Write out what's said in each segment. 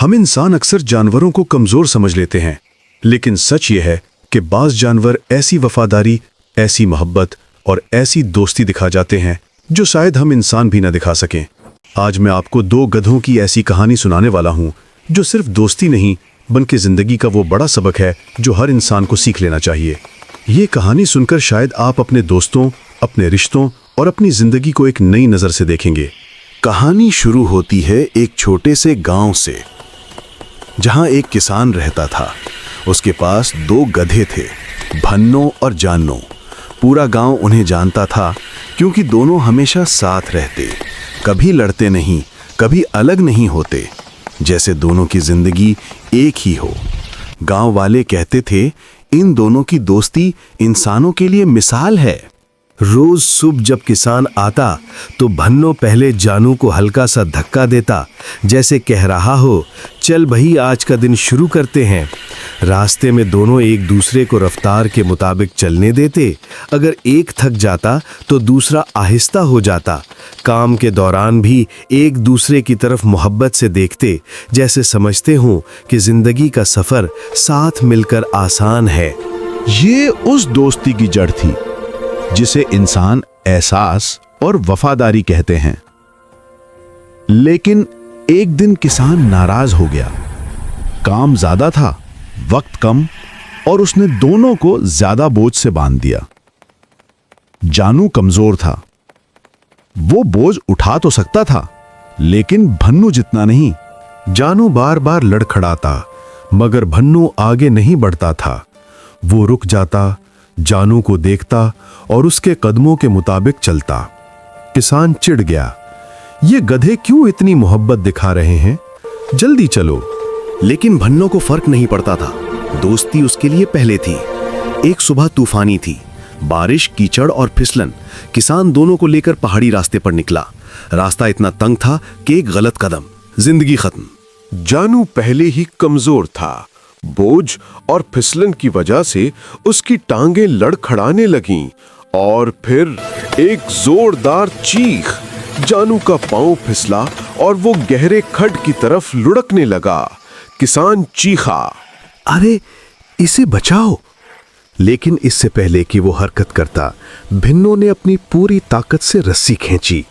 हम इंसान अक्सर जानवरों को कमजोर समझ लेते हैं, लेकिन सच ये है कि बाज़ जानवर ऐसी वफादारी, ऐसी मोहब्बत और ऐसी दोस्ती दिखा जाते हैं जो शायद हम इंसान भी न दिखा सकें। आज मैं आपको दो गधों की ऐसी कहानी सुनाने वाला हूं जो सिर्फ दोस्ती नहीं बल्कि जिंदगी का वो बड़ा सबक है जो हर इंसान को सीख लेना चाहिए। ये कहानी सुनकर शायद आप अपने दोस्तों, अपने रिश्तों और अपनी जिंदगी को एक नई नज़र से देखेंगे। कहानी शुरू होती है एक छोटे से गांव से, जहां एक किसान रहता था। उसके पास दो गधे थे, भन्नो और जानो। पूरा गांव उन्हें जानता था क्योंकि दोनों हमेशा साथ रहते, कभी लड़ते नहीं, कभी अलग नहीं होते, जैसे दोनों की जिंदगी एक ही हो। गांव वाले कहते थे, इन दोनों की दोस्ती इंसानों के लिए मिसाल है। रोज सुबह जब किसान आता तो भन्नो पहले जानू को हल्का सा धक्का देता, जैसे कह रहा हो, चल भई आज का दिन शुरू करते हैं। रास्ते में दोनों एक दूसरे को रफ्तार के मुताबिक चलने देते। अगर एक थक जाता तो दूसरा आहिस्ता हो जाता। काम के दौरान भी एक दूसरे की तरफ मोहब्बत से देखते, जैसे समझते हों कि जिंदगी का सफर साथ मिलकर आसान है। ये उस दोस्ती की जड़ थी जिसे इंसान एहसास और वफादारी कहते हैं। लेकिन एक दिन किसान नाराज हो गया। काम ज्यादा था, वक्त कम, और उसने दोनों को ज्यादा बोझ से बांध दिया। जानू कमजोर था, वो बोझ उठा तो सकता था, लेकिन भन्नु जितना नहीं। जानू बार बार लड़खड़ाता, मगर भन्नु आगे नहीं बढ़ता था। वो रुक जाता, जानू को देखता और उसके कदमों के मुताबिक चलता। किसान चिढ़ गया, ये गधे क्यों इतनी मोहब्बत दिखा रहे हैं, जल्दी चलो। लेकिन भन्नो को फर्क नहीं पड़ता था। दोस्ती उसके लिए पहले थी। एक सुबह तूफानी थी, बारिश, कीचड़ और फिसलन। किसान दोनों को लेकर पहाड़ी रास्ते पर निकला। रास्ता इतना तंग था कि एक गलत कदम, जिंदगी खत्म। जानू पहले ही कमजोर था। बोझ और फिसलन की वजह से उसकी टांगें लड़खड़ाने लगीं और फिर एक जोरदार चीख। जानू का पांव फिसला और वो गहरे खड्ड की तरफ लुढ़कने लगा। किसान चीखा, अरे इसे बचाओ! लेकिन इससे पहले कि वो हरकत करता, भिन्नो ने अपनी पूरी ताकत से रस्सी खींची।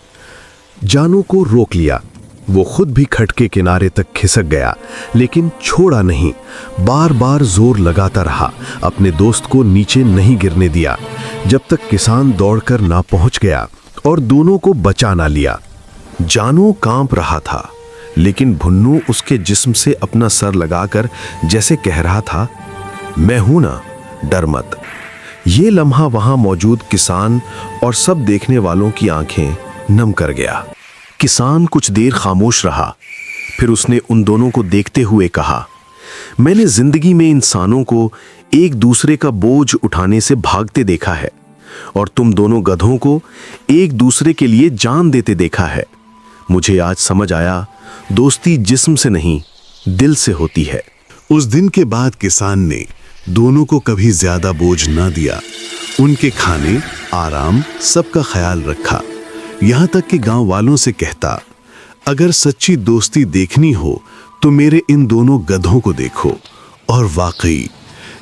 जानू को रोक लिया। वो खुद भी खड्ड के किनारे तक खिसक गया, लेकिन छोड़ा नहीं। बार बार जोर लगाता रहा, अपने दोस्त को नीचे नहीं गिरने दिया, जब तक किसान दौड़कर ना पहुंच गया और दोनों को बचा ना लिया। जानू कांप रहा था, लेकिन भन्नु उसके जिस्म से अपना सर लगाकर जैसे कह रहा था, मैं हूं ना, डर मत। ये लम्हा वहां मौजूद किसान और सब देखने वालों की आंखें नम कर गया। किसान कुछ देर खामोश रहा, फिर उसने उन दोनों को देखते हुए कहा, मैंने जिंदगी में इंसानों को एक दूसरे का बोझ उठाने से भागते देखा है, और तुम दोनों गधों को एक दूसरे के लिए जान देते देखा है। मुझे आज समझ आया, दोस्ती जिस्म से नहीं, दिल से होती है। उस दिन के बाद किसान ने दोनों को कभी ज्यादा बोझ ना दिया। उनके खाने, आराम, सबका ख्याल रखा। यहां तक कि गांव वालों से कहता, अगर सच्ची दोस्ती देखनी हो तो मेरे इन दोनों गधों को देखो। और वाकई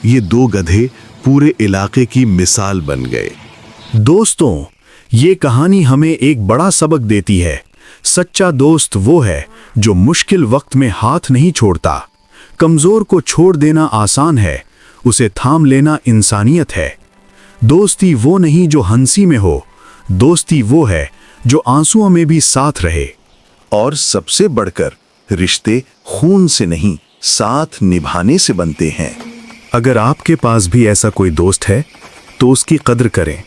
ये दो गधे पूरे इलाके की मिसाल बन गए। दोस्तों, ये कहानी हमें एक बड़ा सबक देती है। सच्चा दोस्त वो है जो मुश्किल वक्त में हाथ नहीं छोड़ता। कमजोर को छोड़ देना आसान है, उसे थाम लेना इंसानियत है। दोस्ती वो नहीं जो हंसी में हो, दोस्ती वो है जो आंसुओं में भी साथ रहे। और सबसे बढ़कर, रिश्ते खून से नहीं, साथ निभाने से बनते हैं। अगर आपके पास भी ऐसा कोई दोस्त है तो उसकी कद्र करें,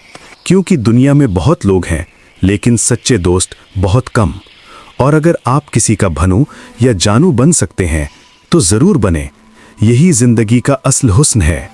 क्योंकि दुनिया में बहुत लोग हैं लेकिन सच्चे दोस्त बहुत कम। और अगर आप किसी का भन्नु या जानू बन सकते हैं तो जरूर बने। यही जिंदगी का असल हुस्न है।